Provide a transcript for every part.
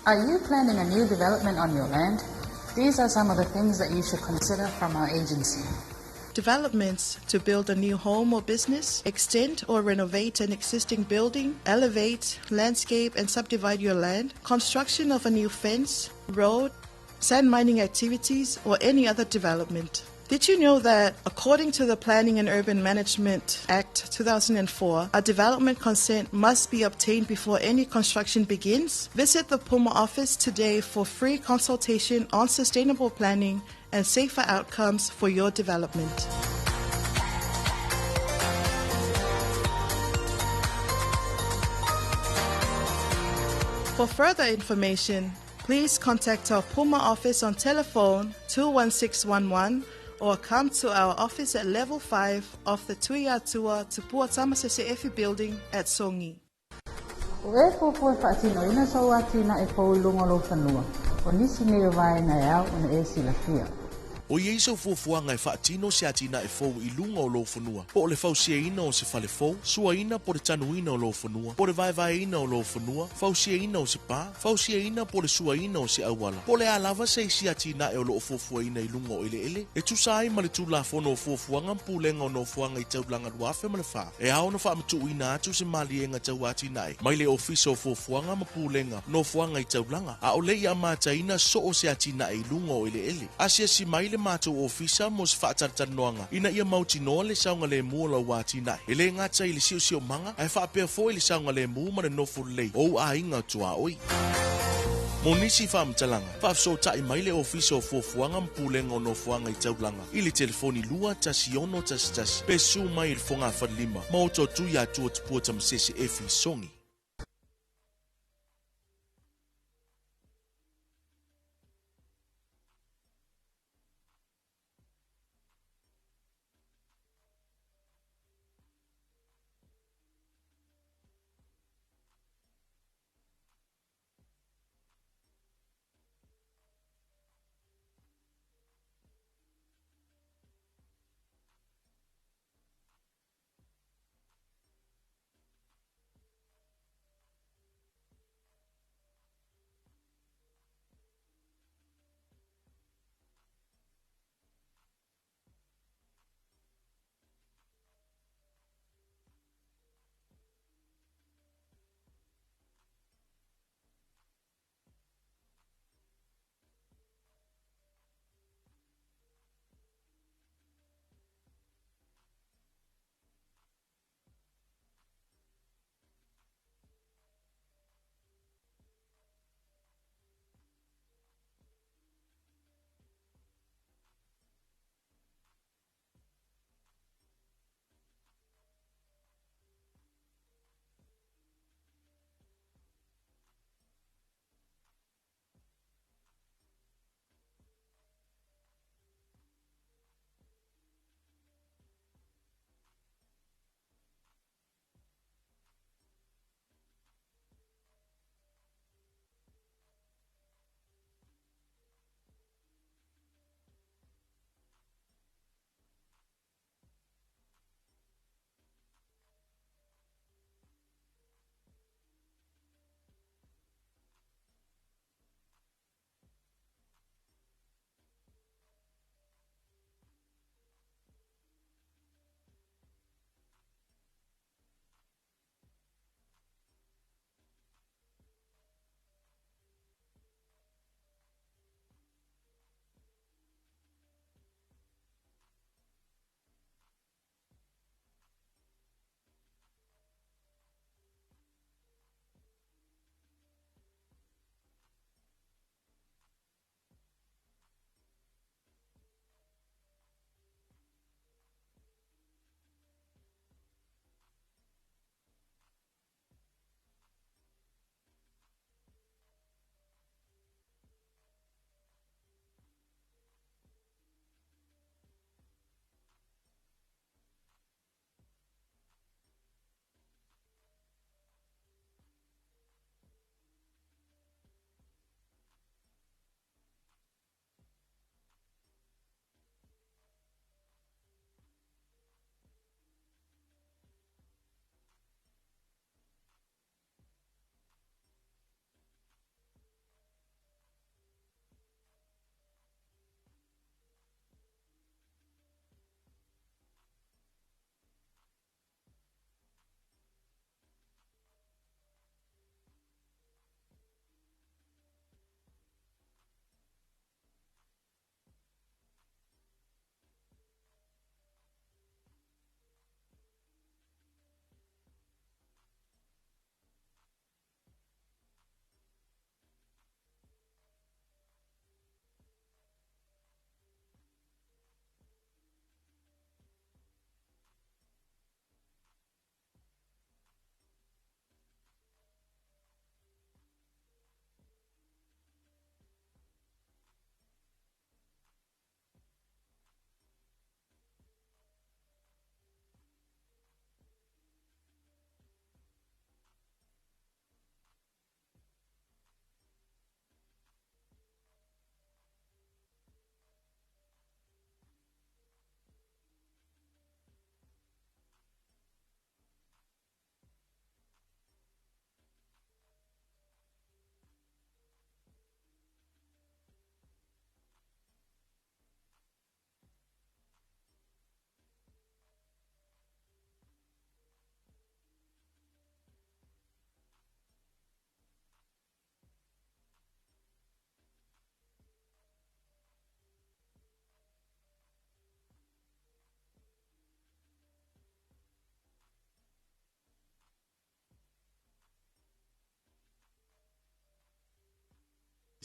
Are you planning a new development on your land? These are some of the things that you should consider from our agency. Developments to build a new home or business, extend or renovate an existing building, elevate, landscape and subdivide your land, construction of a new fence, road, sand mining activities, or any other development. Did you know that according to the Planning and Urban Management Act 2004, a development consent must be obtained before any construction begins? Visit the Puma office today for free consultation on sustainable planning and safer outcomes for your development. For further information, please contact our Puma office on telephone 21611 or come to our office at level 5 of the Tuiatua Tupua Tamasese building at Songi. O e fōpua whaatino ina sa watina e pou lunga lo whanua. O nisi me vai na au una e silafia. O iei sau fuafuanga e whaatino se atina e fōu I lunga o lo whanua. Po o le fausia ina o se whale fōu, sua ina po le tanu ina o lo whanua, po le vai ina o lo whanua, fausia ina o se pā, fausia ina po le sua ina o se awala. Po le alava se isi atina e o lo fōfua ina I lunga o ele. E tu sai ma le tu la fono o fōfuanga mpulenga o no fuanga I taulanga duafe ma le wha. E ao na wha mtu ina atu se malienga tau atina e. Mai le ofisa o fōfuanga mpulenga no fuanga I taulanga. A o le I amata ina so o se atina e lunga o ele. Asia si mai le mātou ofisa mo se whaatartanoanga. Ina ia mautinoa le saunga le mua la wātina. E le ngata I le sio manga, ai whaapea fo I le saunga le mua ma le nofu lei. O a inga tua oi. Mo nisi whaamtalanga. Whaafso tai mai le ofisa o fōfuanga mpulenga o no fuanga I taulanga. I le telefoni lua tasi ono tasi. Pe su mai I le fonga whalima. Ma o to tui atua tupua tamasese efi songi.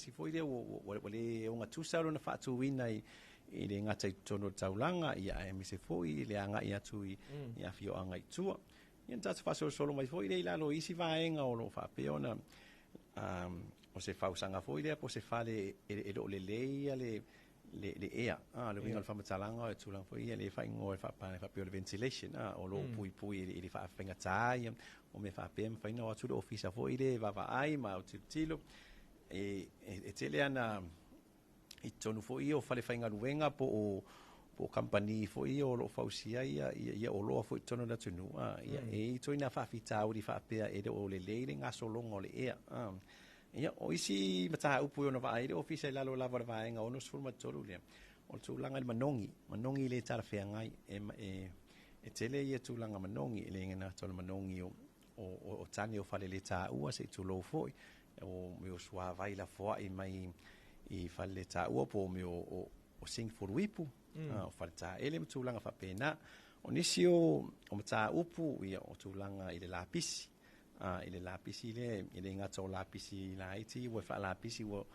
si foi le o le unga tusa lo na fa tu wina i le ngata tono taulanga ia e mi se foi le anga ia tu ia fio anga tu ia tatu fa solo mai foi le la lo isi vaenga o lo fa peona o se fa usanga foi le po se fa le le ia le ea le winga fa matalanga e tulang foi le fa ngo fa pa fa pure ventilation o lo pui le fa fenga tai o me fa pem fa no tu office foi le va ai ma o tilo e tele ana i tonu foi o fa le fainga luenga po company foi o lo fa usia ia o lo foi tonu na tunu ia e toina fa fita o di fa pe e o le nga so longo le ea ia o isi mata upu ona vai le office la lo lava vai nga ono sul matolu le o tu langa manongi le tara fe ngai e tele ia tu langa manongi le ngena tol manongi o tani o fale le ta ua se tu lo foi o me o sua vai la foi i mai i fale ta ua po me o sing for wipu o fale ta ele tu langa fa pena o nisio o mata upu ia o tu langa i le lapisi ile lapisi ile ngato lapisi la iti wo fa lapisi wo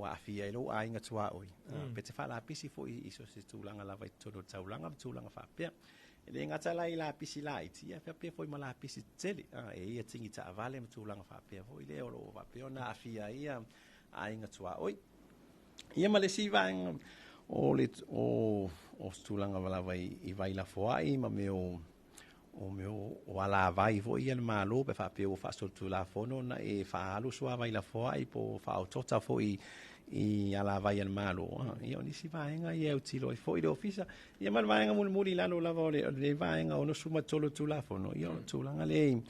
afia ilo ai ngato oi pete fa lapisi fo iso se tulanga lava todo tulanga fa pe ile ngata la lapisi la iti ya pe fo ma lapisi tele e ia tingi ta vale tulanga fa pe fo ile o va pe ona afia ia ai ngato oi ia malesi va o tulanga lava i vai la fo ai ma o ala vai vo ia malo pe fa pe o fa so tu la fono na e fa alu so vai la fo ai po fa o tota fo i ala vai al malo ia ni si va nga ia utilo e fo i ofisa ia mal vai nga muli la lo la vo le vai nga ono suma tolo tu la fono ia tu la nga le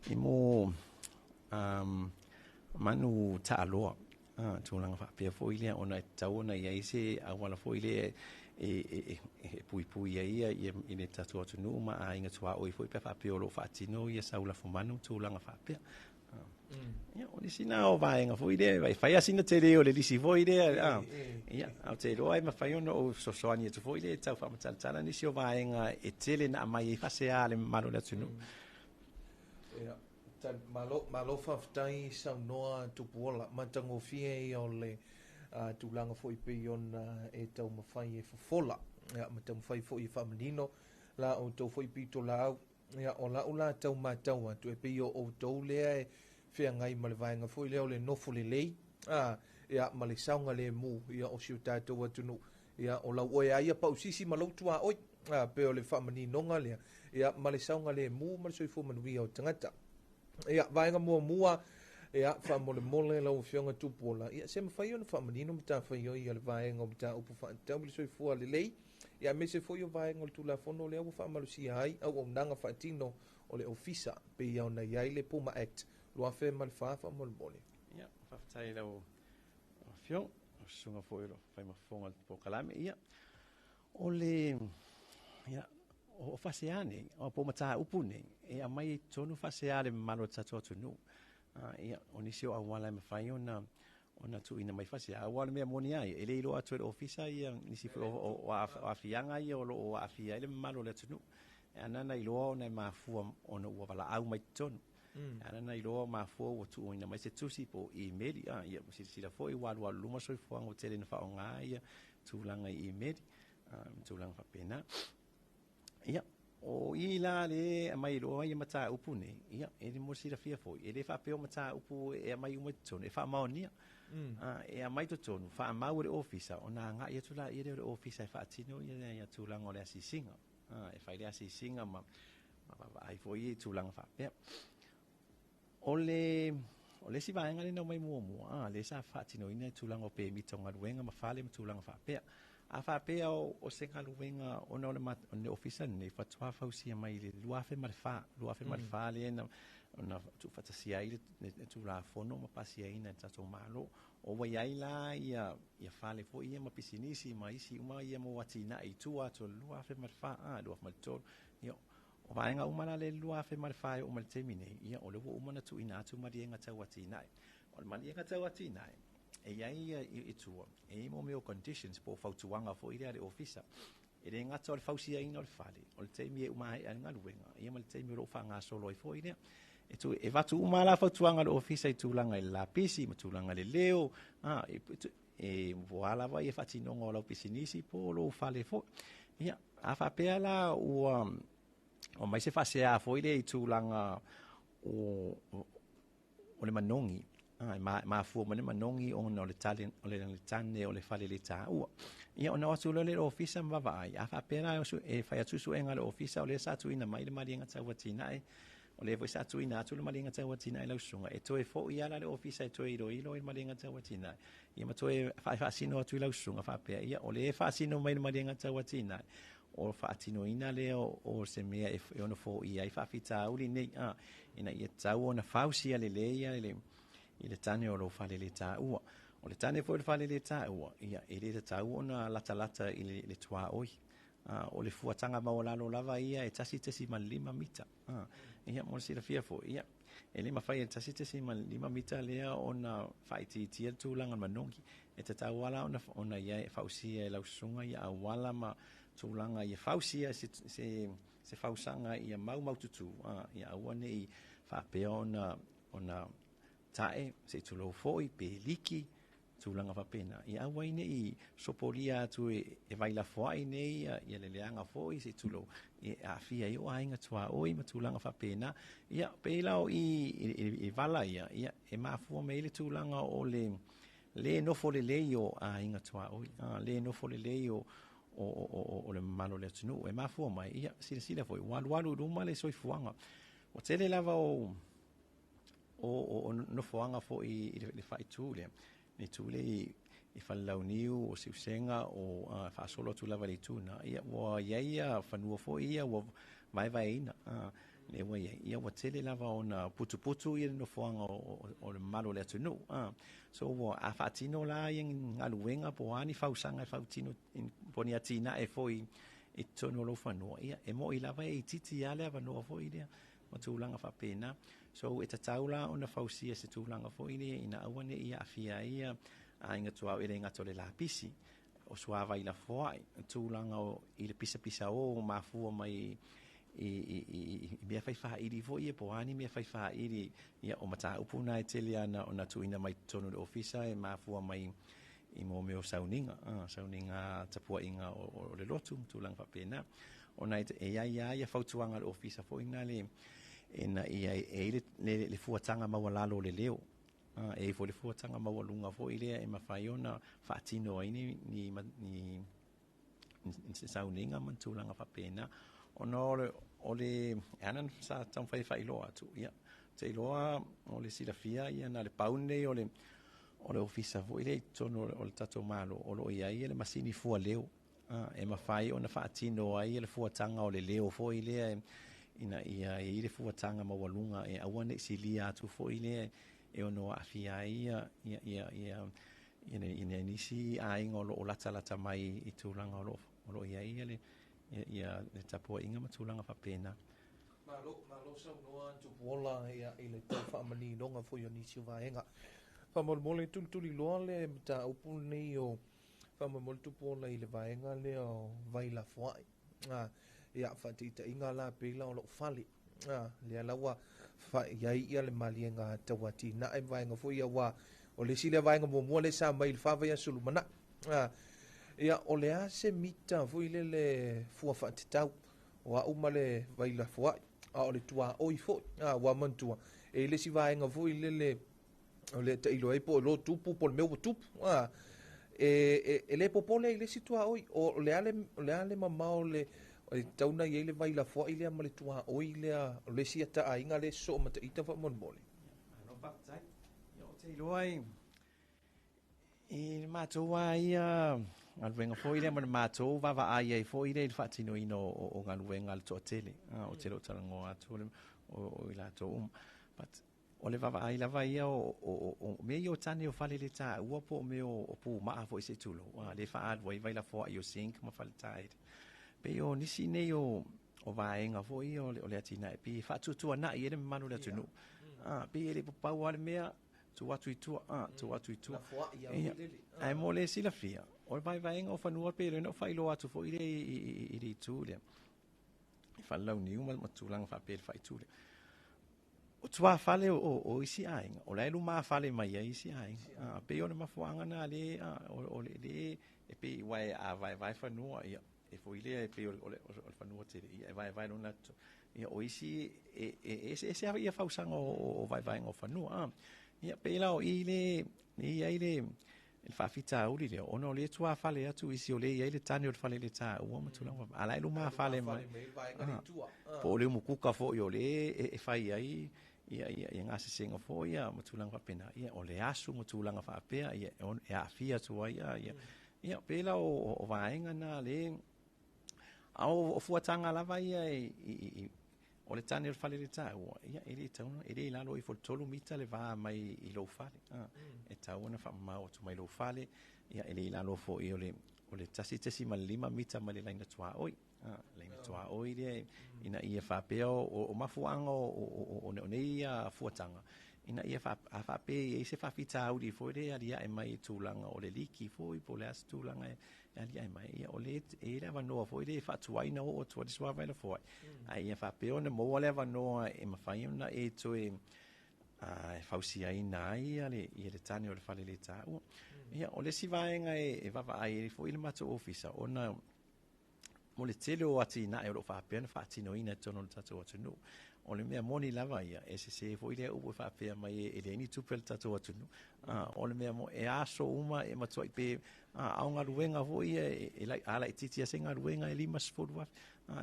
i mo manu ta alo tu la nga fa pe fo ile ona tauna ia ise a wala fo ile pui ia ine tatu atu numa a inga tua oi foi pe fa peolo fa tino ia saula fumanu tu langa fa pe ia o sina o vai nga foi de vai fai asina te leo le lisi foi de ia au te lo ai ma fai ono o so so ani tu foi de tau fa mataltala ni si o vai nga e tele na mai fa se ale malo le tunu ia tan malo fa ftai sa noa tu pola matango fie o le tulanga foi pe ona e tau mafai e fofola ia ma tau mafai foi e famanino la o tau foi pito la ia o la ula tau matau tu e pe o tau le fe ngai ma le vainga foi le o le nofo le lei ia ma le saunga le mu ia o siu tatu atunu ia o la oe ia pa usisi ma lo tua oi pe o le famanino nga le ia ma le saunga le mu ma le soifo manuia o tangata ia vainga mua ia fa mole la o fionga tupola ia se mafai ona fa manino mata fa yo ia le vaenga o mata upu fa tambi so fu ale lei ia me se foi o vaenga o tula fono le o fa malusi ai au o nanga fa tino o le ofisa pe ia ona ia le Puma Act lo afe mal fa mole ia fa tai la o fion sunga foi lo fa ma fonga po kalame ia o le ia o faseane o po mata upu ne e a mai tonu faseale malo tatu nu ia onisio a wala me fai ona tu ina mai fasi a wala me moni ai ele lo atu ofisa ia nisi o afianga ia o afia ele malo le tunu ana na ilo na mafu ona o wala au mai tonu ana na ilo mafu o tu ina mai se tusi po email ia si la foi wa luma so fo ngo tele na fa nga ia tu langa email tu langa fa pena ia o ila le mai lo ia mata upu ne ia ele mo si la fia foi ele fa pe o mata upu e mai uma tonu e fa maonia e mai to tonu fa mau le officer ona nga ia tula ia le officer fa tino ia tula ngole asisinga e fa ile asisinga ma ai foi tula nga fa pe ole si va ngale no mai mo le sa fa tino ina tula ngo pe mi tonga wenga ma fa le tula nga fa pe a fa pe o se ka luenga ona le officer ne fa twa fa usia mai le lua fe malfa le na tu fa sia ile tu la fono ma pasia ina tato malo o wa yaila ia fa le fo ia ma pisinisi ma isi uma ia mo watina i tu ato lua fe malfa lua malto io o va nga uma le lua fe malfa o mal termine ia o le uma na tu ina tu ma dienga ta watina o ma dienga ta watina e ia i tua e mo meo conditions po fautuanga fo ile ale officer e le ngato le fausia ina le fale o le temi e uma ai nga luenga ia mal temi ro fa nga solo i fo ile tu e va tu mala fa tuanga le office tu langa la pisi ma tu langa le leo e voila va e fati no ngola pisinisi po lo fale fo ia a fa pela o mai se fa se a foi le tu langa o le manongi ma fu ma le manongi o no le talent o le tane o le fale le ta ia ona wasu le office ma va ai a fa pela e fa tu su enga le office o le sa tu ina mai le mari nga tawatina o le foi sa tu ina tu le malinga tawatina e lausunga e toe fo ia la le office e toe ilo i malinga tawatina ia ma toe fa sino tu lausunga fa pe ia o le fa sino mai le malinga tawatina o fa atino ina le o se mea e ono fo ia i fa fita uli nei ina ia tau ona fausia le leia le i le tane o lo fa le ta ua o le tane fo le fa le ta ua ia e le tau ona lata i le tua oi o le fuatanga maolalo lava ia e tasi ma 5 mita ia mo si la fia fo ia e le mafai e tasi ma 5 mita lea ona faiti tia tulanga manongi e te tau wala ona ia e fausia e lausunga ia a wala ma tulanga ia fausia se fausanga ia mau tutu ia awane i whapea ona tae se tulo foi pe liki tulanga whapena ia awaine i sopolia atu e vaila foai nei ia le leanga foi se tulo e a fia i o ainga tua oi ma tulanga whapena ia peilao i vala ia e mafua me le tulanga o le nofo le leo a inga tua oi le nofo le leo o le malo le tunu e mafua mai ia sila foi walu ruma le soifuanga o tele lava o nofoanga foi i le faitu le ni tule i fallauniu o siusenga o fa solo tu lava le tuna ia wa ia fanua fo ia wa vai ina le wa ia wa tele lava ona putu ia no foanga o le malo le tunu so wa afatino la in aluenga po ani fausanga fautino in poniatina e foi i tono lo fanua ia e mo i lava e titi ale ava no fo ia ma tulanga fa pena so e taula ona fausia se tulanga fo ina awane ia afia ia a inga tua ele inga tole la pisi o suava i la foai tulanga o i le pisa o mafua mai i mea faifa iri fo ia po ani mea faifa iri ia o mata upuna e teliana ona tuina mai tonu le ofisa e mafua mai i mo meo sauninga tapua inga o le lotu tulanga fa pena ona e ia fautuanga le ofisa fo ina le ina ia le fuatanga mawalalo le leo e fo le fuatanga mawalunga fo ile e mafaiona fatino ini ni sauninga mantulanga papena ono ole anan sa tan fai loa tu ia te loa ole silafia ia na le paune ole ofisa fo ile tono ole tato malo ole ia ile masini fo leo e mafai ona fatino ai le fuatanga ole leo fo ile ina ia le fuatanga mawalunga e awane silia tu fo ile e ono afia ia nisi ainga o lata mai i tulanga o ia le tapua inga ma tulanga whapena. Malo sa noa tu pola ia i le tau whaamani longa fo yo nisi vaenga. Whamolmole tultuli loa le mta upu nei o whamolmole tu pola i le vaenga le o vaila foai. Ia whatita inga la pila o lo fali. Le alawa ia le malienga tawati na e vaenga fo ia wa o le sile vaenga mo le sa mai le fava ia sulumana ia o le ase mita fo ile le fua fatitau wa uma le vaila foa o le tua oi fo wa mantua e le si vaenga fo ile le o le te ilo e po lo tupu po le meu tupu e le popole ile si tua oi o le ale mamao le o tauna i le vaila foa ile ma le tua oi le si ata ainga le so mata ita fa mon mole no paktai yo te loi i matua ia alwenga fo ile ma matua va ai fo ile fatino ino o galwenga al totele o te lo talango atu o ila to but o le va ai la vai o me yo tani o fale le ta u po me o pu ma fo se tulo le fa ad vai la fo yo sink ma fal tide pe yo nisi ne yo o vaenga fo i o le atina e pi fa tu na i le manu le tunu pe le pa wale mea tu atu ai mo le sila fia o vai vaenga o fa no pe no fa ilo atu fo i le tu le fa lau ni uma ma tulang fa pe fa tu le o tua fale o isi ainga o lai luma fale mai ai isi ainga pe ona mafuanga na le o le e pe wai a vai fanua ia e foi le pe o fanua te ia vai no na ia o isi ese ia fausanga o vai ngo fanua ia pe la o ile ni ile il fa fita uli le ono le tua fale atu isi o le ia ile tani o fale le ta o mo tula ala luma fale mai po le mo kuka fo yo le e fai ai ia ngase singa fo ia matulanga pena ia o le asu matulanga fa pea ia on ia fia tua ia pela o vaenga na le au fuatanga lava ia o le tani o fale le tau ia ele tau ele la lo i fo tolu mita le va mai i lo fale e tau na fa ma o tu mai lo fale ia ele la lo fo i o le tasi ma 5 mita ma le laina tua oi laina tua oi le ina ia fa pe o mafuanga o nei ia fuatanga ina ia fa pe e se fa fita au di fo le alia e mai tulanga o le liki fo i po le as tulanga alia e mai ia o le e le va no fo le fa tuaina o tu di swa vai fo ai ia fa pe o ne mo le va no e ma fa ina e to e fausia ina ia le tani o le fale le ta ia o le si vaenga e va ai fo il mato officer ona mo le tele o ati na e o fa pena fa tino ina tono tato atu no o le mea moni lava ia e se fo ile o fa pe mai e le ni tupel tato atu no o le mea mo e aso uma e mato i pe a nga ruenga fo ia e lai ala titi senga ruenga e lima sfodwa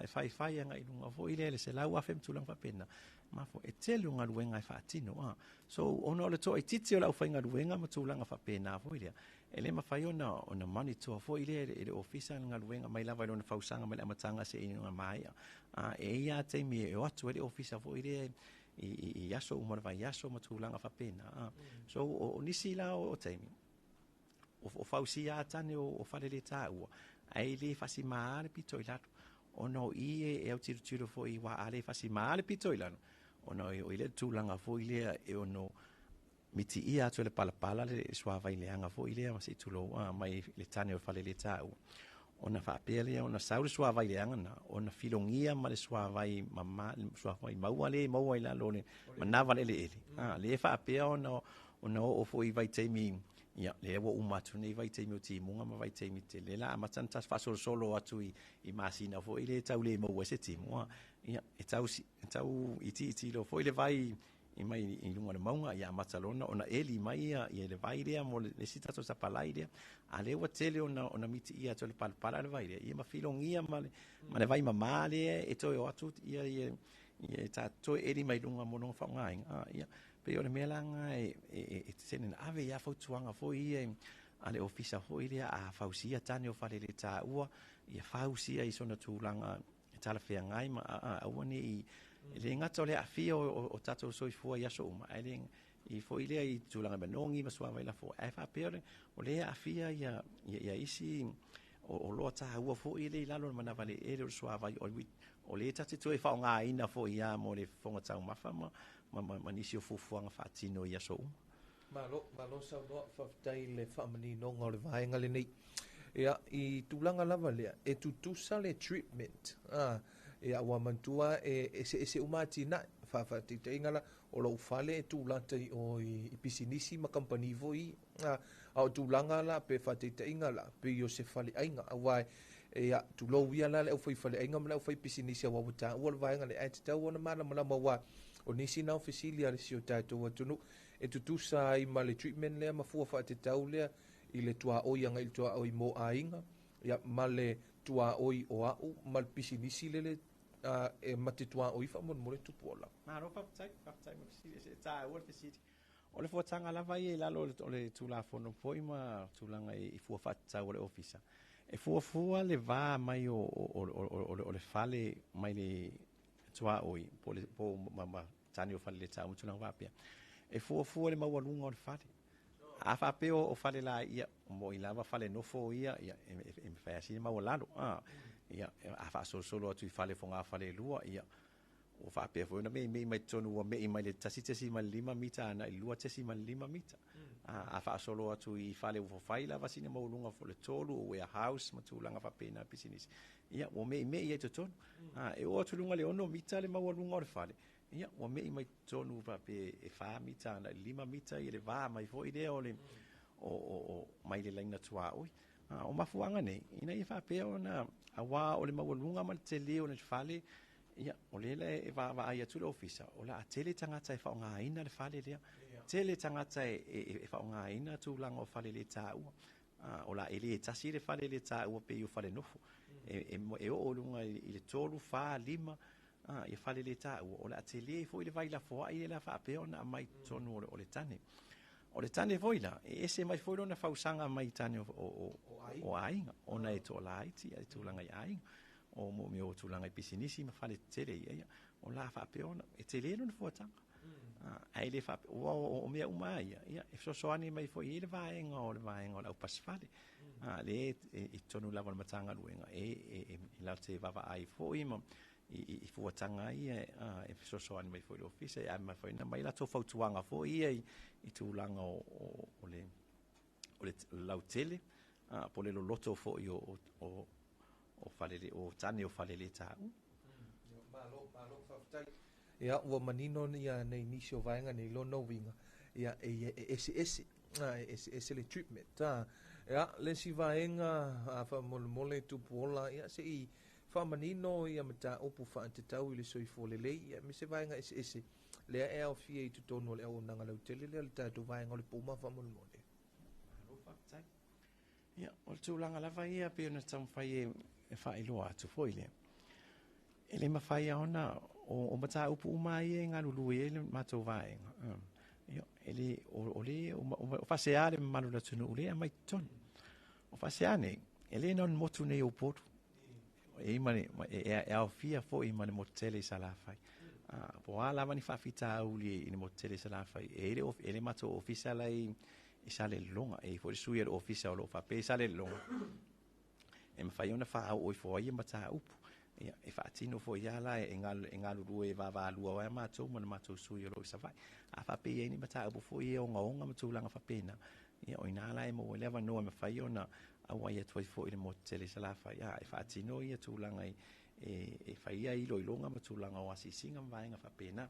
e fai nga i lunga fo ile le se la wa fem tulang fa pena ma fo e tele nga ruenga e fa tino so ono le to i titi o la fa nga ruenga ma tulanga fa pena fo ile ele mafai ona mani to fo ile ele ofisa nga luenga mai lava ona fausanga mai amatanga se ina mai e ia te mi e atu ele ofisa fo ile i yaso uma vai yaso matulanga fa pena so o nisi la o temi o fausia tane o fale le tau ai le fasi male pito ilato ono i e tiro fo i wa ale fasi male pito ilano ono ile tulanga fo ile e ono miti ia tu le pala le suava i le anga fo ile ma se tulo mai le tane o fale le tau ona fa pele ona sauri suava i le anga na ona filongia ma le suava i mama suava i maua la lone manava le le fa pe ona o fo i vai temi ia le wo umatu nei vai temi o ti munga ma vai temi te le la ma tanta fa solo atu i masina fo ile tau le mo se ti mo ia e tau iti lo fo ile vai i mai i lunga le maunga ia matalona ona eli mai ia le vai le mo le sitato sa palai le ale wa tele ona miti ia to le palpala le vai le ia ma filongia ma le vai mama le e to o atu ia ta to eli mai lunga mo no fa ngai ia pe o le melanga e senen ave ia fo tuanga fo ia ale ofisa fo ia a fausia tani o fale le ta ua ia fausia i sona tulanga tala fe ngai ma a woni le ngata le afia o tato so i fua ia so uma ele i fo ile i tulanga benongi ma swa vai la fo fa pere o le afia ia isi o lo ta ua fo ile la lo mana vale ele swa vai o le tati to e fa nga ina fo ia mo le fonga tau mafa ma nisi o fufuanga fa tino ia so malo sa no fa tai le fa mani no ngol vai ngale nei ia i tulanga lava le e tutusa le treatment ia wa mantua e se umati na fa te ingala o lo fale tu lata o i pisinisi ma company voi au tu langa la pe fa te ingala pe yo se fale ainga wa ia tu lo wia la o foi fale ainga ma o foi pisinisi wa buta o va ngale ai te ona mala wa o nisi na ofisilia le sio tato wa tunu e tu sa i male treatment le ma fu fa te tau le i le tua o yanga i tua o i mo ainga ia male tua o i o au mal pisinisi le e matitua o ifa mon mole tupola ma ro fa tai ma se ta o le siti o le fotanga la vai la lo le tula fono foi ma tulanga i fu fa ta o le officer e fu le va mai o le fale mai le tua oi po mama tani o fale le ta mo tulanga va pe e fu le ma walunga o le fale a fa pe o fale la ia mo i lava fale no fo ia e fa si ma walalo ia a fa solo atu i fale fonga fale lua ia o whaapea fo na me mai tonu wa me mai le tasi mai 5 mita na i lua tasi mai 5 mita a whaasolo atu i whale ufo whaila wasina maulunga fo le tolu o warehouse matulanga whapena business ia o me ia to tonu e o tulunga le ono mita le maulunga o le whale ia o me mai tonu whape e 5 mita na 5 mita i le vā mai fo i lea o le o mai le laina tua oi o mafuanga nei ina i whapea o na awa o le maulunga ma te leo le whale ia o le e va ai tu le ofisa o la tele tangata e fa nga ina le fale le tele tangata e fa nga ina tu langa o fale le ta o la ele tasi le fale le ta o pe o fale nofu e o lunga i le tolu fa 5 e fale le ta o la tele fo ile vai la fo ai la fa pe ona mai tonu o le tane voila e se mai foi ona fa usanga mai tane o ai ona e to la iti e tu langa ai o mo me o tulanga i pisinisi ma fale tele ia o la fa peona e tele no fota ai le fa o me umai ia e so ani mai foi ile vaenga o le vaenga o la pasfale le i tonu lava matanga luenga e la te va ai foi ma i fuatanga ia e so ani mai foi le office e mai foi na mai la to fautuanga foi ia i tulanga o le lautele po le loto foi o falele o tane o falele ta malo fafutai ia ua manino ia nei nisi o vaenga nei lono winga ia ese le treatment ia le si vaenga a fa mole tupuola ia se i fa manino ia mata opu fa antetau i le soifo le lei ia me se vaenga ese le e o fie i tutono le o nanga lau tele le tatu vaenga o le puma fa mole malo fafutai ia o tulanga lava ia pe na tamfai e whaeloa atu foile. E le mawhaia ona o mata upu umai e ngā lulu e le matou vaenga. E le o whasea le manula tunu ule a mai tonu. O whasea nei, e le non motu nei o potu. E imane, e au fia fo imane motele sa la fai. Po a lava ni whawhita uli i ni motele sa la fai. E le matou ofisa lai i sa le longa. E fo le sui al ofisa o lo whape sa le longa. E mawhai ona wha au oi fo ai mata upu. E whaatino fo ia la e ngā lulu e wa lua wai mātou mana mātou sui o lo i sa vai. A whape e ni mata upu fo ia o ngaonga mātou langa whapena. Ia o ina la e mo lewa noa me whai ona au ai atuai fo i le motele sa la whai. E whaatino ia tūlanga e whai ia ilo ilonga mātou langa o asisinga mwaenga whapena.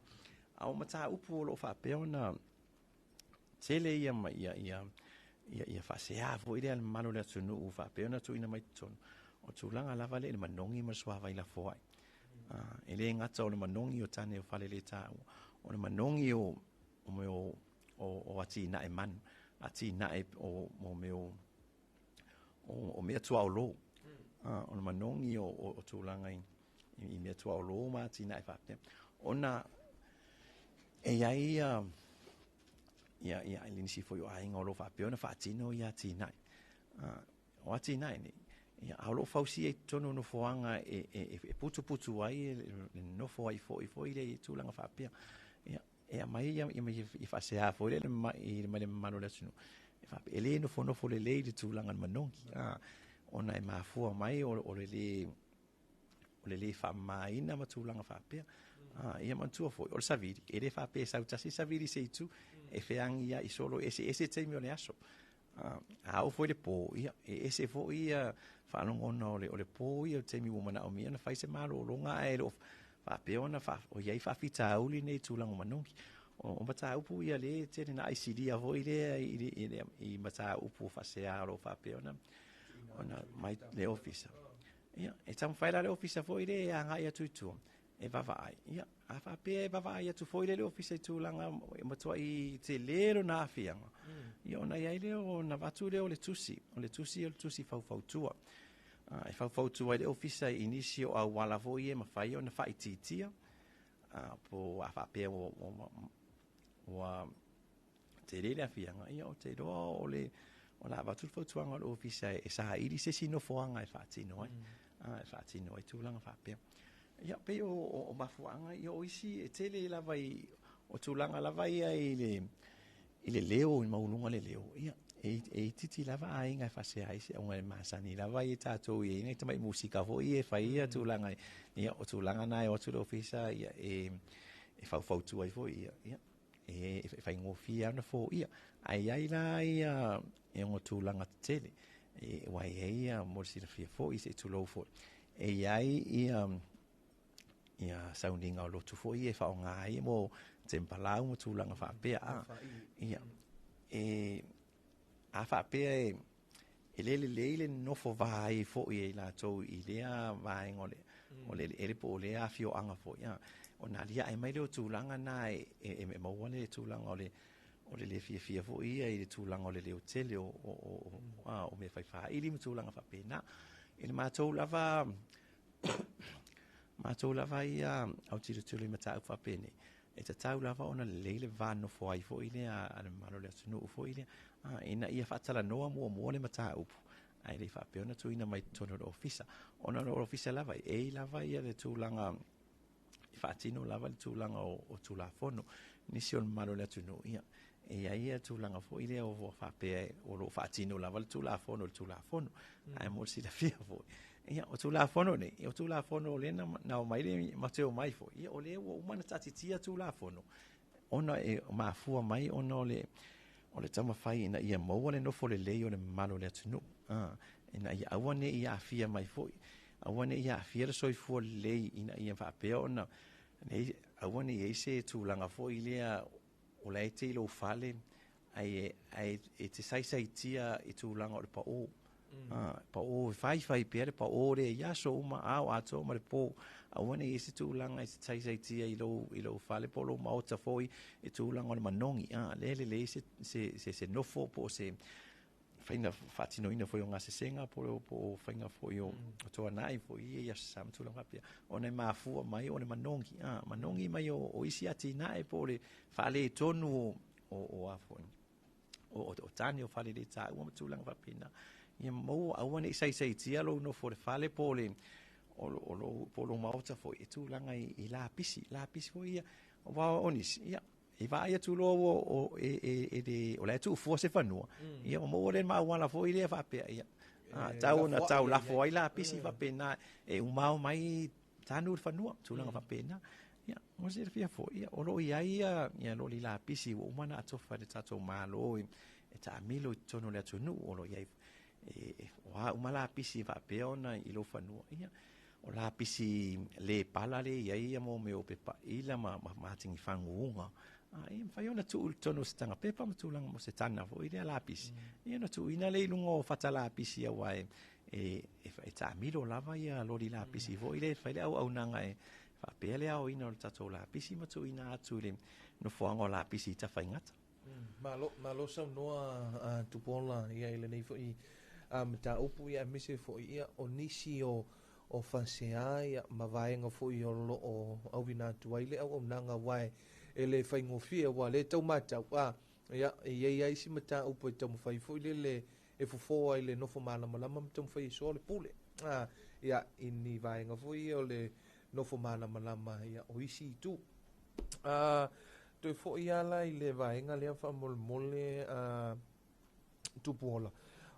A o mata upu o lo whape ona tele ia ma ia whasea fo i rea manu lea tunu u whape ona tu ina mai tonu. O tūlanga lava le manongi ma suawa i la foai. E le ngata o le manongi o tane o whale le tā. O le manongi o ati na e manu. Ati na e o mea tua o lo. O le manongi o tūlanga i mea tua o lo ma ati na e whape. Ona e iai ia linisi fo yo ainga o lo whape ona whaatino i ati na. O ati na ni. Ia alo fausi e tono no foanga e putu ai no foi le tulanga fapia ia mai ia i fasea fo le mai le mano le sunu e fa ele no fo le le tulanga manongi ona e mafua mai o le fa mai na matulanga fapia ia mantua fo o saviri ele fa pe sa utasi saviri se tu e feang ia i solo ese temi o le aso au foi le po ia ese fo ia fa no ono le po ia temi woman o mia na fai se malo longa e lo fa peona fa o ia fa fita uli nei tulang manongi o mata upu ia le te na ICD a voi le i mata upu fa se alo fa peona ona mai le officer ia e tam fai la le officer foi le anga ia tutu e vai ia a fa pe vai tu foi le officer tulanga e matua i te lero na afianga ia ona ia le o na vatu le o le tusi fau tua e fau tua le officer inicio a wala voi e mafai ona fa ititia po a fa pe o te le afianga ia o te do o le ona vatu fau tua o officer e sa ili se sino foanga e fa tino e tulanga fa pe ia pe o mafuanga ia o isi e tele lava i o tulanga lava ia i le leo i maulunga le leo ia e titi lava ai ngai fase ai se ngai masani lava i tatou i ngai tamai musika fo i e fai ia tūlanga ia o tūlanga nai o tūlo ofisa ia e fau tu ai fo ia e fai ngofia na fo ia ai la ia e ngo tūlanga tele e wai ia mo si fia fo i se tūlo fo e ai ia sounding au lotu fo i e fa ngai mo tempalau mo tūlanga fa pe a ia a fa pe e lele no fo vai fo i la to i lea vai ngole ole po le a fio anga fo ia ona lia ai mai le tūlanga na e mo wale tūlanga ole le fia fo i e tūlanga ole le hotel o me fa i li tūlanga fa pe na ele ma to lava ia au tiri mata fa pe ne e te tau lava ona leile vano fo ai fo i le a malo le tunu fo i le ina ia fatala noa mo le mata upu ai le fa pe ona tu ina mai tono ofisa ona no ofisa lava e lava ia le tūlanga i fatino lava le tūlanga o tula fono nisi on malo le tunu ia e ia tūlanga fo i le o fa pe o lo fatino lava le tula fono ai mo si la fia fo ia o tula fono ne o tula fono le na o mai le mateo mai fo ia o le o mana tatitia tula fono ona e mafua mai ona o le tama fai ina ia mo le no fo le o le malo le tunu ina ia awane ia afia mai fo awane ia afia le soifua le ina ia fa pe ona nei awane ia se tūlanga fo i lea o le te lo fale ai e te sai tia i tūlanga o le pa o pa o fai pere pa o re ia so uma au ato ma le po awane i se tūlanga i se sai tia i lo fale po lo mauta foi i tūlanga o le manongi le se nofo po se faina fatino ina foi nga se senga po faina foi o to nai foi ia sam tūlanga pia ona mafu mai ona manongi mai o isi ati nai po le fale tonu o afon o tani o fale le ta o tūlanga pina ia mo awane sai tia lo no for fale po le o lo mauta foi e tūlanga i la pisi foi ia o va onis ia e vai ia tulo o le tu fo se fanua ia o mo le ma wala fo ile fa pe ia tau la fo ai la pisi fa pena e o mau mai tanu fanua tulanga fa pena ia mo se fia fo ia o lo ia lo li la pisi o mana ato fa de tato malo e ta milo tono le tunu o lo ia wa o mala pisi fa pe ona i lo fanua ia o la pisi le pala le ia mo me o pepa ila ma tingi fangunga ai fai ona tu tono stanga pepa matulang mo se tana fo ile lapis ia no tu ina le lungo fata lapis ia wai e ta milo lava ia lo di lapis fo ile fai au nanga e fa pele au ina o tato lapis ma tu ina atu le no fo ngo lapis ta fai ngata malo sa noa tu pola ia ile nei fo i ta upu ia mise fo ia o nisi o fasea ia mavaenga fo i o au vina tu ile au nanga wai ele fai ngofia wa le tau mata ia isi mata upo tau fai fo le e fo ai le no fo mana malama tau fai so le pule ia ini vai nga fo o le no fo mana malama ia o isi tu to fo ia la ile vai nga le fa mole tu pola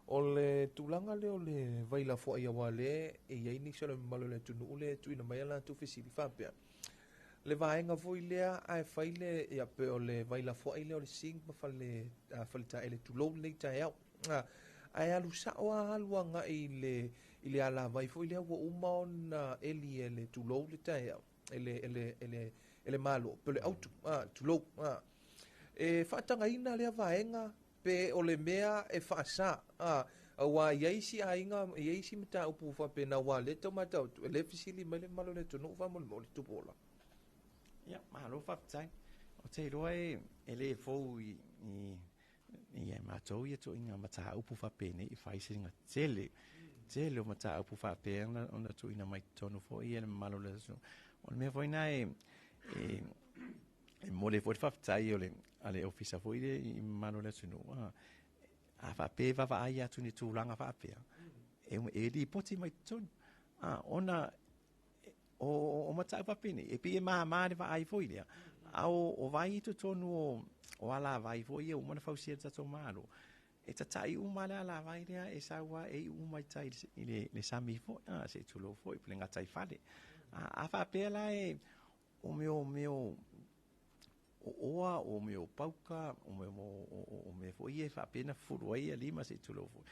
o le tulanga le o le vai la fo ia wale e ia ini so le malo le tu no le tu ina mai la tu fisili fa pe le vaenga foi lea ai faile ia pe o le vaila foi le o le sing ma fale falta ele tu lo le ta ia ai alu sa o alu nga ile ala vai foi le o uma on ele tu lo le ta ia ele malo pe le auto tu lo e fatanga ina le vaenga pe o le mea e fa sa wa yaisi ainga yaisi mata upu fa pe na wa le tomata le fisili mele malo le tu no va mo tu pola ia malo fatai o te roe ele fo i matou ia to inga mata upu fa pene i fai singa tele o mata upu fa pena ona tu ina mai tono fo i ele malo le so on me foi na e mo le foi fatai ole ale ofisa foi i malo le so a fa pe va ia tu ni tu langa fa pe e di poti mai tono ona o mata pa pini e pi ma va ai foi dia o vai to tonu o ala vai foi o mana fausia ta to malo e tatai uma la vai lea e saua e uma tai le sami fo se tulo fo i plenga tai fale a fa pela e o meu oa o meu pauka o me fo i fa pena furuai ali ma se tulo fo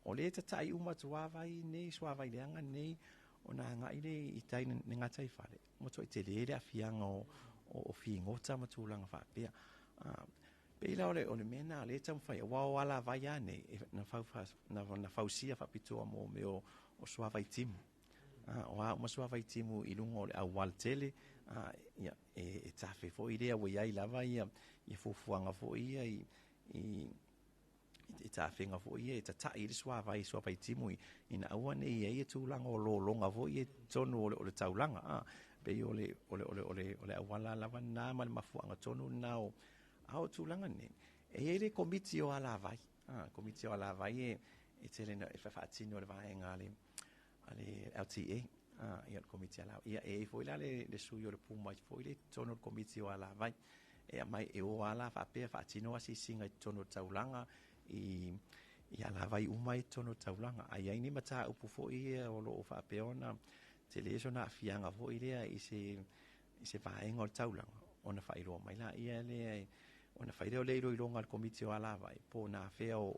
o le tatai uma tua vai nei sua vai leanga nei ona nga ile i tai nga tai fale mo to te le afianga o fiingota ma tulanga fa pe Pela ole mena le tam fai wa wala vai ane na fausia fa pito mo me o sua vai timu o sua vai timu i lungo a waltele ia e tafe fo idea we ai lava ia i fuanga fo ia i tafe nga fo ia ta i sua vai timu ina awane ia tu langa o longa fo ia tonu ole taulanga pe ole wala lava na ma mafuanga tonu nao au tulanga ne ele komiti o ala vai komiti o ala vai e tele na fa fatino le vai ngale ale LTA ia komiti ala ia e foi la le suyo le puma foi le tono komiti o ala vai e mai e o ala fa pe fatino asi singa tono taulanga i ala vai umai tono taulanga ai ni mata upu foi o lo fa pe ona tele so na fianga foi le i se vai ngol taulanga ona fa ilo mai la ia le ona faile o leiro i longa al komiti o ala vai po na fea o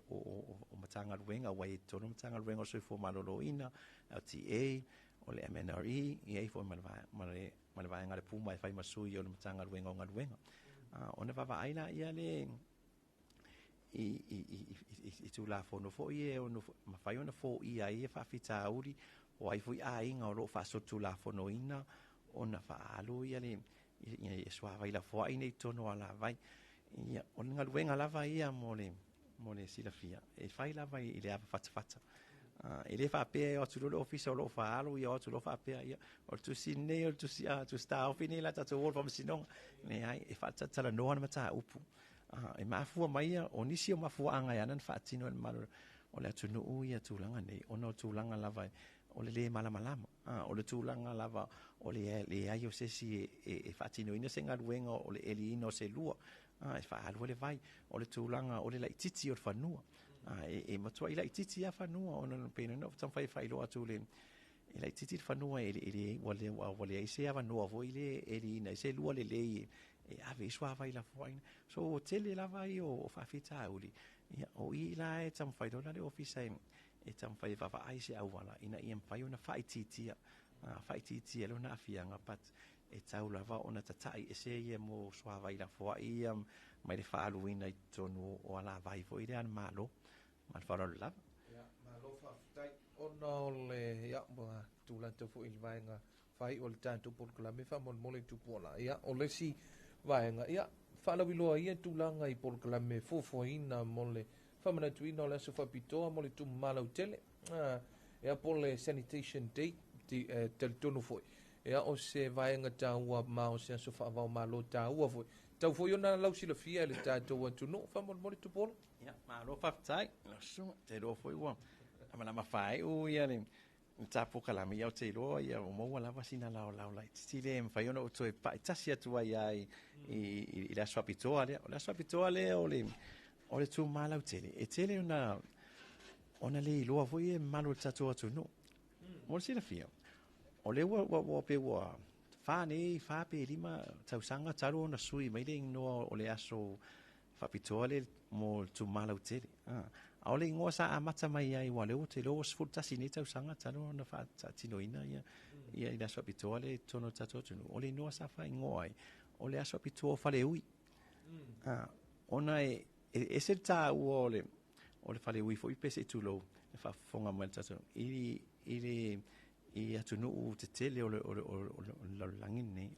matanga ruenga wai tono matanga ruenga o soi fo maloloina LTA o le MNRE i ei fo malvai ngale puma e fai masui o le matanga ruenga o ngaruenga ona vava aina ia le i tu la fono fo i e ono mawhai ona fo i a i e whawhita auri o ai fui a inga o lo whaso tu la fono ina ona wha alo ia le i swa vai la fo ai nei tono ala vai ia on nga luenga lava ia mole sila fia e fai lava i le ava fata e le fa pe o tu lo office o lo fa alo ia o tu lo fa pe ia o tu sinne o tu sia tu sta ofini la tatu wol vom sinong ne ai e fa tala no ana mata upu e mafu mai ia o nisi o mafu anga ia nan fa tino mal o le tu no ia tu langa nei ono tu langa lava o le malama o le tu langa lava o le ai o se si e fa tino ina senga luenga o le elino se lua e fa alu le vai o le tulanga o le lai titi o le fanua e matua i lai titi a fanua ona no pena no tam fai lo atu le i lai titi fanua ele wale ai se ava no vo ile ele ina se lua le lei e ave swa vai la foina so tele la vai o fa fita uli o i la e tam fai lo le office e tam fai va ai se au wala ina i fai ona fai titi lo na fianga pat e tau lava ona tatai e se ia mo swa vai la fo ia mai le fa aluina i tonu o ala vai fo ile an malo mal faro la ya malo fa tai ona ole ya ba tulan te fo il vai nga fai ol tanto por la me fa mon mole tu pola ya ole si vai nga ya fa la vilo ia tulanga i por la me fo ina mole fa mana tu ina le so fa pito mole tu malo tele ya pole sanitation date tel tonu fo ya o se vai nga taua ma o se so fa va malo taua fo tau fo yona lau sila fia le tatou atu no fa mon mole tu polo ya ma lo fa tai no so te lo fo ua ama ma fai o ia le tapu kala mi o te lo ia o mo la vasina la lai ti le fa yona o to pa tasi atu ai i la swapitoale o le tu malau tele e tele ona le lo fo ia malo tatou atu no mo sila fia o le wa pe wa fa nei fa pe lima tausanga talo na sui mai le no o le aso fa pitole mo tu malau tele a o le ngo sa amata mai ai wa le o te lo sfulta sini tausanga talo na fa tino ina ia ina so pitole tono tato tu o le no sa fa ngo ai o le aso pitole fa le ui ona e se ta o le fa le ui fo i pese tu lo fa fonga mal tato i atu no te tele o langin nei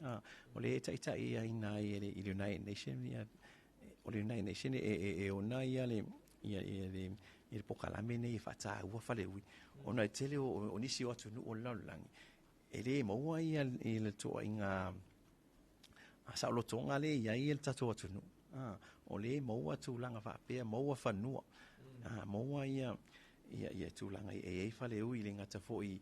o le taita ia ina i le United Nation o le United Nation e ona ia le pokalame nei fata ua fale ui ona i tele o nisi o atu no o langi e le maua ia i le toa inga sa o lo tonga le ia i le tato atu no o le maua tu langa whapea maua whanua maua ia tūlanga e fale ui le ngata fo i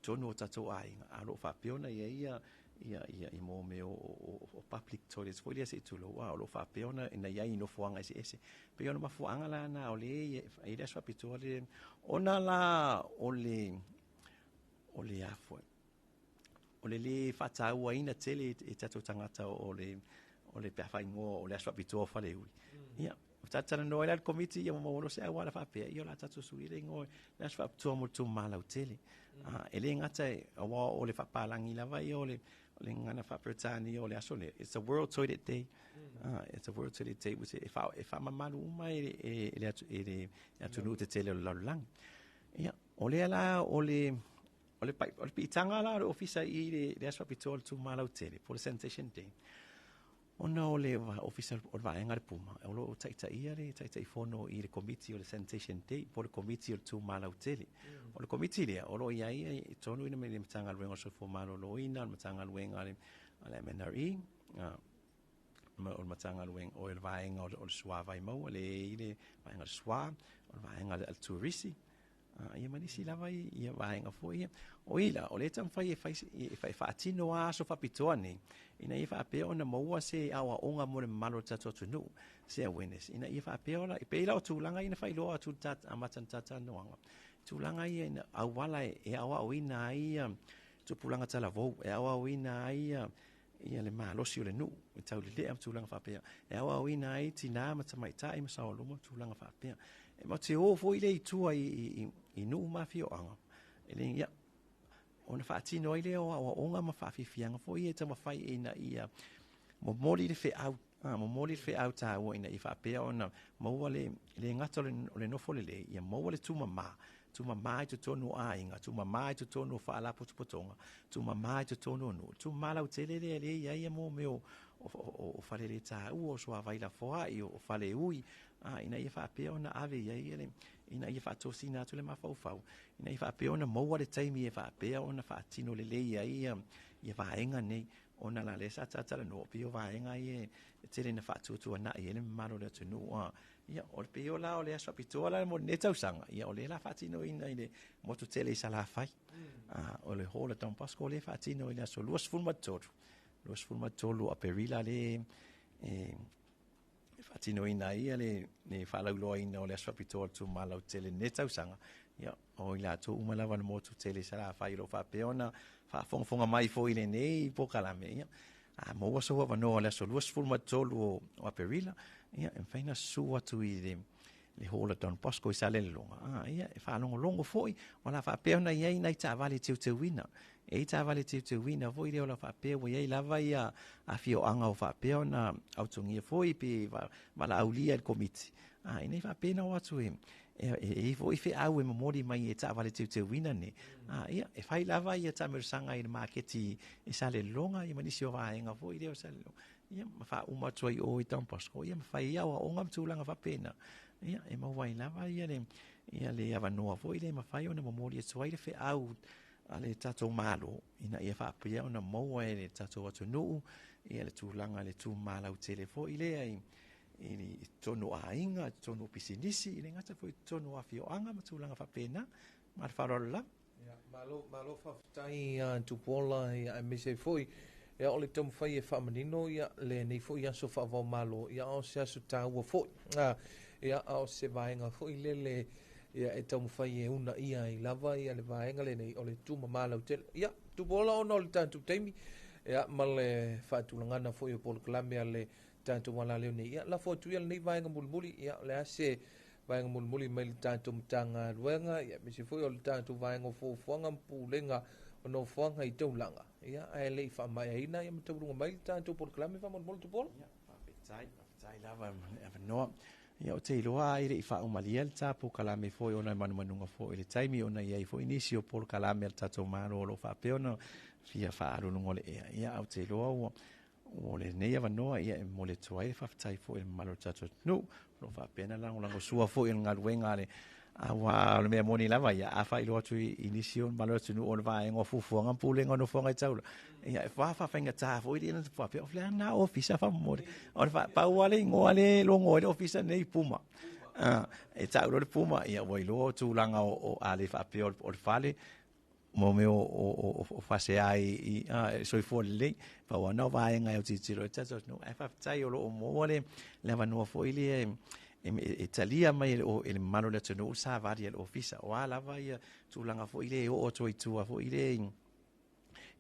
tono o tato ai a lo fa peona ia i mo me o public toilets foi le se tulo wa lo fa pe ona ina ia ino fuanga ese pe ona mafuanga la na ole e le swa pitole ona la ole afo ole le fata wa ina tele e tato tangata ole pe fa ingo ole swa pitole fa le ui ia tatana no ile committee ia mo se wala fa pe io la tato su ile ngo la swa pitole mo tu mala utele ele ngata wa ole fa palangi la vai ole ngana fa pretani ole asole it's a world toilet day it's a world toilet day with if I'm malu mai ele atunu te tele la lang ya ole la ole pitanga la officer i le aswa pitol tu mala tele for sanitation day ona ole officer o va engar puma o taita i fono i le committee o le sanitation day por committee o tu mala tele o le committee le o lo ia i tonu ina me matanga luenga so fo malo lo ina matanga luenga ale MNRE o matanga luenga o le vaenga o swa vai mo le vaenga swa o vaenga al tourisi ia manisi lava ia vaenga fo ia o ila o le tam fai fa atino a so fa pitoni ina ia fa pe ona mo se awa onga mo le malo tatu tunu se awareness ina ia fa pe ola pe ila o tulanga ina fai lo atu tat amatan tata noanga tulanga ia ina awala e awa o ina ia tu pulanga tala vo e awa o ina ia le malo si le nu tau le am tulanga fa pe e awa o ina ai tina ma mai tai ma sa lo mo tulanga fa pe e ma te o fo ile tu i nu mafio anga ele ia ona fa tino ile o onga ma fa fianga fo ia tama fai ina ia mo moli le fe out ta o ina ifa pe ona mo le ngata le no fo le ia mo le tu mama tu tonu a inga tu mama tu tonu fa la potonga tu mama tu tonu no tu mala utele le ia mo meu o fale le ta o so vai la fo ai o fale ui ina ifa pe ona ave ia ina ifa to sina tu le mafau ina ifa pe ona mo le taimi ifa pe ona fa tino le ia va enga nei ona la le sa tata no pe va enga ie tele na fa tu na ie le malo le tu no ia o pe o la o le aso pitola mo ne tau sanga ia o le la fa tino ina ile mo tu tele sa la fai o le hola tam pasco le fa tino ina so luas fulma tolu a perila le fatino ina ia le falauloa ina o le aso pitola tu mala o tele ne tau sanga ia o ila tu umalawa mo tu tele sa la fai lo fa peona fa fonga mai fo ile nei po kalame ia mo waso wa no le so luas fulma tolu o a perila ia en faina su atu i le hola don pasco i sale longa ia e fa longo foi ona fa peona ia ina ta vale te wina e ta vale te wina voi le ola fa pe wo ia lava ia a fio anga o fa peona autungi foi pe vala aulia il committee ina fa pena o atu e voi fe au e memori mai e ta vale te wina ne ia e fai lava ia ta mersanga i marketi i sale longa i manisi o va enga voi le sale ia fa uma toi o i tam pasco ia fai ia o ngam tulanga fa pena ia e mawai lava ia le ava noa foi le mafai ona memori e toi le fe au ale tato malo ina ia fa pia ona mo e le tato atu no ia le tulanga le tu mala o telefo ile ai ini tonu ainga tonu pisinisi ile ngata foi tonu afio anga matulanga fa pena mar farola ya malo fa tai tu pola ia me se foi ia ole tom fai e fa manino ia le nei foi ia so fa vo malo ia o se asu ta wo foi ia o se vaenga foi le ia e tau fai e una ia i lava ia le vaenga le nei o le tu mamala o tel ia tu bola o no le tantu teimi ia ma le faatulagana foi o polokalame a le tatou malaleo nei ia la foatu ia lenei vaega mulimuli ia le ase vaega mulimuli mai le tatou matagaluega ia me se foi o le tatou vaega o foafoaga mapulega o nofoaga i taulaga ia ae leʻi faamaiaina ia matauruga mai le tatou polokalame faamolimoli tupola faafetai lava avanoa ia o te iloa ai leʻi faaumalia le tapukalame foi ona manumanuga foi le taimi ona iai foi nisi o polokalame a le tatou malo o loo faapea ona fia faaluluga o le ea ia au te iloa ua o lenei avanoa ia e mo le toai le faafetai foi le mamalo le tatou atunuu lo faapea na lagolago sua foi o le galuega a le aua o le mea moni lava ia afailoa atu i nisi o le malo le atunuu o le vaega o fuafuaga pulega o nofoaga i taula ia e faafaigatā foi leina faapea o le ana ofisa faamomoli o le faapaua le igoa le logo i le ofisa nei puma e taulo le puma ia ua iloa o tulaga o a le faapea o le fale mo me o fase ai soifua lelei fauana o vaega e o titilo e tatu no e faafetai o loo moa le avanua foʻi lea e talia mai e le mamalo le atunuu savali e le ofisa o a lava ia tulaga foʻi le o atu aitua foʻi le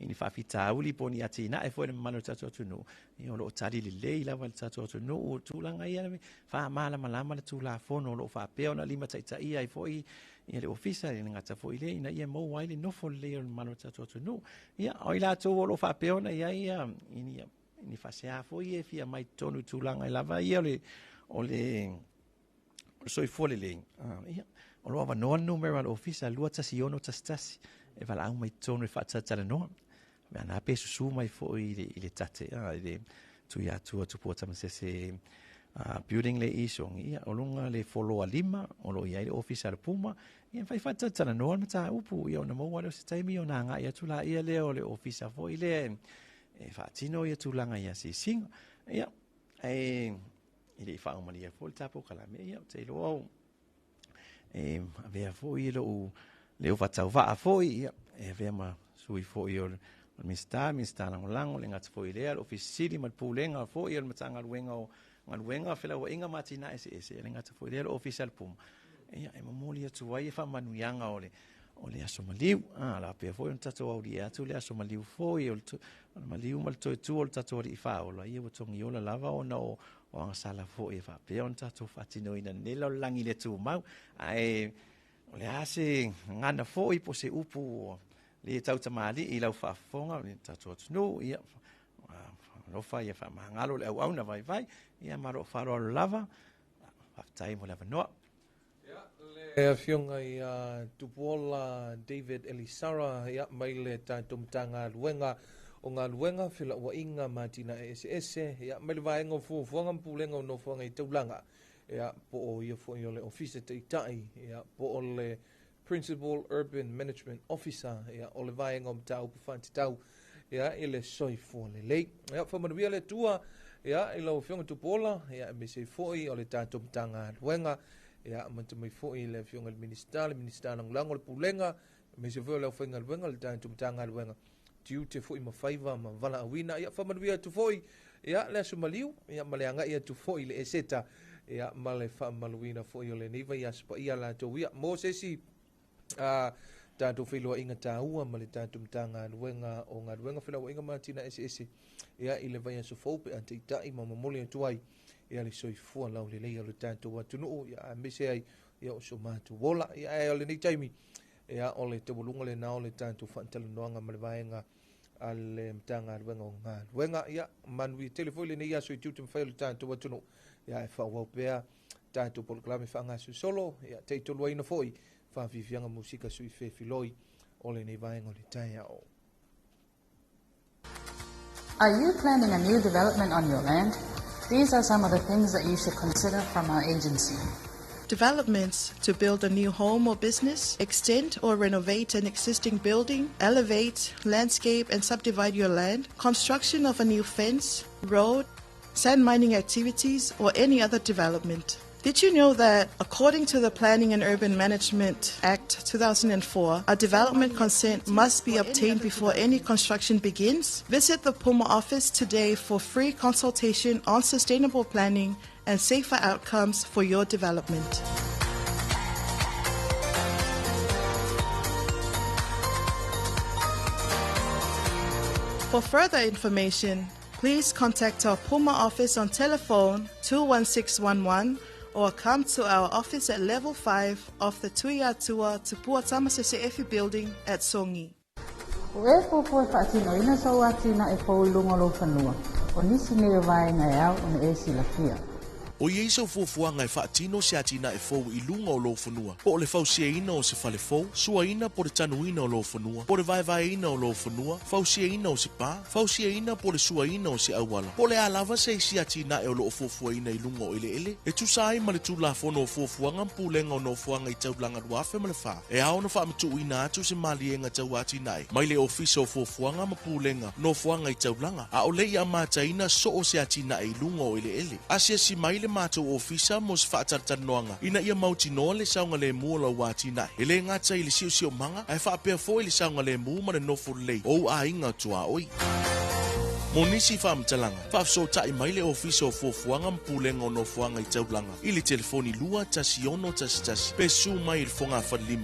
ini faafitauli poni atina e foi le mamalo tatu atunuu ia o loo tali lelei lava le tatu atunuu tulaga ia le faamalamalama le tulafono o loo faapea ona lima taʻitaʻia ai foʻi ia le ofisa le ngata foʻi le ina ia mau ai le nofo lelei o le mamalo tatu atunuu ia o i latou o loo faapea ona ia ini faasea foʻi e fia mai tonu tulaga i lava ia o le soifua lelei ia o loo avanoa numera le ofisa 2tasiono e valaau mai tonu e faatatalanoa me ana pe susu mai foʻi i le tate i le tui atua tupua tamasese building le isongi ia o lunga le foloa 5 o lo ia le ofisa le puma ia fai faatatalanoa na taupu ia ona maua le se taimi ona agaʻi atu la ia lea o le ofisa foʻi le e faatino ia tulaga ia sisinga ia i le faaumalia foʻi le tapokalame ia te iloa au avea foʻi loʻu le ufatauvaa foʻi ia e avea ma sui foʻi o minista lagolago le gata foʻi lea le ofisili ma le pulega foʻi o le matagaluega felauaʻiga matina ese le gata foʻi lea le ofisa le puma ia e mamoli atu ai e faamanuiaga o le aso maliu la pea foʻi ona tatou aulia atu le aso maliu foʻi o le maliu ma le toetua o le tatou alii faola ia ua togiola lava ona o agasala foʻi e faapea ona tatou faatinoina nela o le lagi le tumau ae o le a se gana foʻi po se upu le tautamālii i lau faafofoga le tatou atunuu ia alofa ia faamagalo le auauna vaivai ia ma loo faaloalo lava faafetai mo le avanoa e afioga i tupuola David Elisara ia mai le tatou matagaluega o ngā luenga felauaʻiga matina e ese ia mai le vaega o fuafuaga ma pulega o nofoaga i taulaga ia po o ia foʻi o le ofisa taʻitaʻi ia po o le Principal Urban Management Officer ia o le vaega o mataupu faatitau ia i le soifua lelei ia faamanuia le atua ia i lau afioga tupuola ia e mesei foʻi o le tatou matagaluega ia matamai foʻi le afioga le minista lagolago o le pulega mesei foʻi o le aufaigaluega le tatou matagaluega tiu te foʻi mafaiva ma valaauina ia faamanuia atu foʻi ia le aso maliu ia ma le agaʻi atu foʻi le eseta ia ma le faamaluina foʻi o lenei vai asopaia latou ia mo sesi tatou failoaʻiga tāua ma le tatou matagaluega o galuega felauaʻiga matina ese ia i le vai aso fou pe a taʻitaʻi ma mamoli atu ai ia le soifua lau lelei o le tatou atunuu ia a mese ai ia o so matuola ia e o lenei taimi ia o le taualuga lenā o le tatou faatalanoaga ma le vaega a le matagaluega o galuega ia manui tele foi lenei aso i tiu te mafai o le tatou atunuu ia e faauau pea tatou polokalame faagasusolo ia taitoluaina foʻi faafiafiaga musika sui fefiloi o lenei vaega o le taeao. Are you planning a new development on your land? These are some of the things that you should consider from our agency. Developments to build a new home or business, extend or renovate an existing building, elevate, landscape and subdivide your land, construction of a new fence, road, sand mining activities, or any other development. Did you know that, according to the Planning and Urban Management Act 2004, a development consent must be obtained before any construction begins? Visit the Puma office today for free consultation on sustainable planning and safer outcomes for your development. For further information, please contact our Puma office on telephone 21611 or come to our office at level 5 of the Tuiatua Tupua Tamasese Efi building at Songi. O e fōpua whaatinoina sau atina e pōlunga lo whanua. O nisi ne vaenga e au o na e silafia. O iei sau fuafuanga e whaatino se atina e fōu I lunga o lo whanua. Po o le fausiaina o se fale fōu, suaina po le tanuina o lo whanua, po le vaevaeina o lo whanua, fausiaina o se pā, fausiaina po le suaina o se auala. Po le alava se isi atina e o lo fuafuaina I lunga o ele. E tu sai ma le tu la fono o fuafuanga mpulenga o no fuanga I taulanga duafe ma le wha. E ao na wha mtu ina atu se malienga tau atina e. Mai le ofisa o fuafuanga ma pulenga no fuanga I taulanga. A o le I amataina so o se atina e lunga o ele. Asia si mai le mātou ofisa mo se whaatatanoanga. Ina ia mautinoa le saunga le mua la wātina. Ele ngata i le siu manga, ai whaapea fo i le saunga le mua ma le nofu lei. O a inga tua oi. Monisi whaamtalanga. Whaafso tai mai le ofisa o fuafuanga mpulenga o no fuanga i taulanga. I le telefoni lua tasi ono tasi. Pesu mai il fonga whalima.